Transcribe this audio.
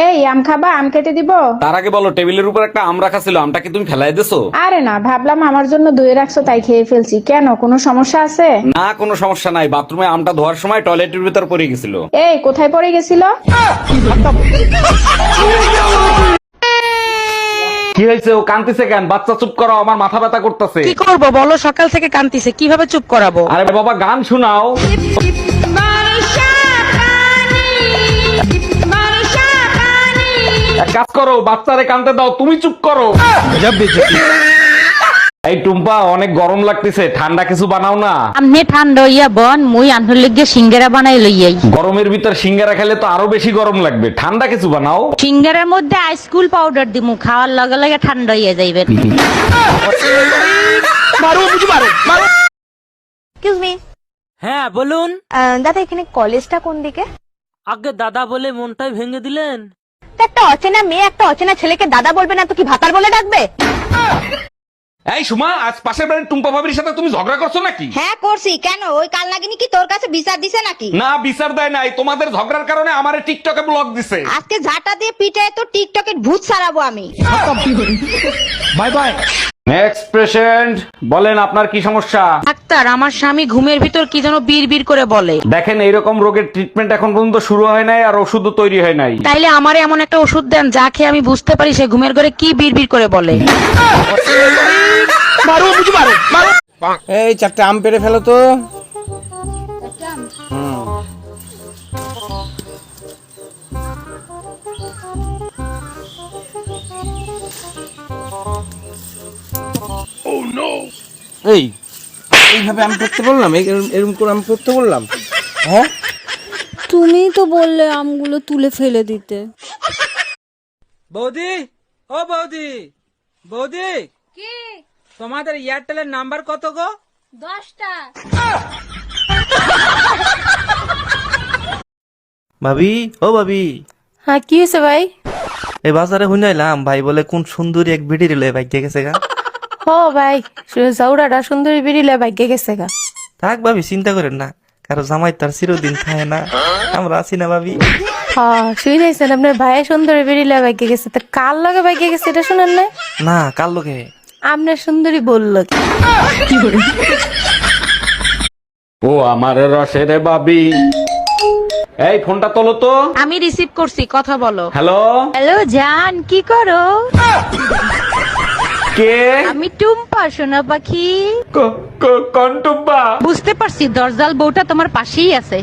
এই আম খাবা? আম কেটে দিব? তার আগে বলো, টেবিলের উপর একটা আম রাখা ছিল, আমটা কি তুমি ফেলাই দিছো? আরে না, ভাবলাম আমার জন্য ধুয়ে রাখছো তাই খেয়ে ফেলছি। কেন, কোনো সমস্যা আছে? না, কোনো সমস্যা নাই। বাথরুমে আমটা ধোয়ার সময় টয়লেটের ভিতর পড়ে গেছিল। এই কোথায় পড়ে গেছিল? কি হয়েছে? ও কান্তিছে কেন? বাচ্চা চুপ করো, আমার মাথা ব্যথা করতেছে। কি করব বলো, সকাল থেকে কান্তিছে, কিভাবে চুপ করাবো? আরে বাবা, গান শোনাও। এক কাজ করো, বাচ্চারে কানতে দাও, তুমি চুপ করো। এই টুম্পা, অনেক গরম লাগতেছে, ঠান্ডা কিছু বানাও না। আমনে ঠান্ডা হইয়া বন, মুই আনহর লিগে সিঙ্গারা বানাই লইয়াই। গরমের ভিতর সিঙ্গারা খেলে তো আরো বেশি গরম লাগবে, ঠান্ডা কিছু বানাও। সিঙ্গারার মধ্যে আইসকুল পাউডার দিমু, খাওয়ার লগে লগে ঠান্ডা হইয়া যাইবেন। এক্সকিউজ মি, হ্যাঁ বলুন। দাদা এখানে কলেজটা কোন দিকে? আগে দাদা বলে মনটাই ভেঙে দিলেন। তা একটা অচেনা মেয়ে একটা অচেনা ছেলেকে দাদা বলবে না তো কি ভাতার বলে ডাকবে? এই সুমা, আজ পাশের বাড়ির টুম্পা ভাবির সাথে তুমি ঝগড়া করছো নাকি? হ্যাঁ করছি। কেন, ওই কাল নাগিনি কি তোর কাছে বিচার দিছে নাকি? না, বিচার দেয় নাই, তোমাদের ঝগড়ার কারণে আমারে টিকটকে ব্লক দিছে। আজকে ঝাঁটা দিয়ে পিটায় তো টিকটকের ভূত ছাড়াবো আমি। Bye bye. নেক্সট পেশেন্ট, বলেন আপনার কি সমস্যা? ডাক্তার, আমার স্বামী ঘুমের ভিতর কি যেন বিড়বিড় করে বলে। দেখেন, এইরকম রোগের ট্রিটমেন্ট এখন পর্যন্ত শুরু হয় নাই, আর ওষুধও তৈরি হয় নাই। তাইলে আমারে এমন একটা ওষুধ দেন যা খেয়ে আমি বুঝতে পারি সে ঘুমের ঘরে কি বিড়বিড় করে বলে। এই 4টা আম পেড়ে ফেলো তো। এই এইভাবে আমি পড়তে বললাম, এরকম করে আমি পড়তে বললাম? হ্যাঁ, তুমিই তো বললে আমগুলো তুলে ফেলে দিতে। বৌদি, ও বৌদি, বৌদি, কি তোমাদের এয়ারটেলের নাম্বার কত গো? 10টা। ভাবি, ও ভাবি, হ্যাঁ কি হয়েছে ভাই? এই বাজারে হুনাইলাম ভাই বলে কোন সুন্দরী এক ভিডি রিলে বাইকে গেছে গা। ও ভাই, জাউরাটা সুন্দরী বেরিলে ভাগ্যে গেছে গা। থাক ভাবি, চিন্তা করেন না, কারো জামাই তার চিরদিন খায় না, আমরা আছি না ভাবি। হ্যাঁ শুনেছেন, আপনার ভাই সুন্দরী বেরিলে ভাগ্যে গেছে, তা কার লগে ভাগ্যে গেছে এটা শুনেন না? না, কার লোকে? আপনার সুন্দরী বলল কি করে। ও আমার রসের বাবি, এই ফোনটা তোলো তো। আমি রিসিভ করছি, কথা বলো। হ্যালো, হ্যালো জান, কি করো? কে? আমি টুম্পা, সোনা পাখি। কোন টুম্পা? বুঝতে পারছি, দরজাল বউটা তোমার পাশেই আছে।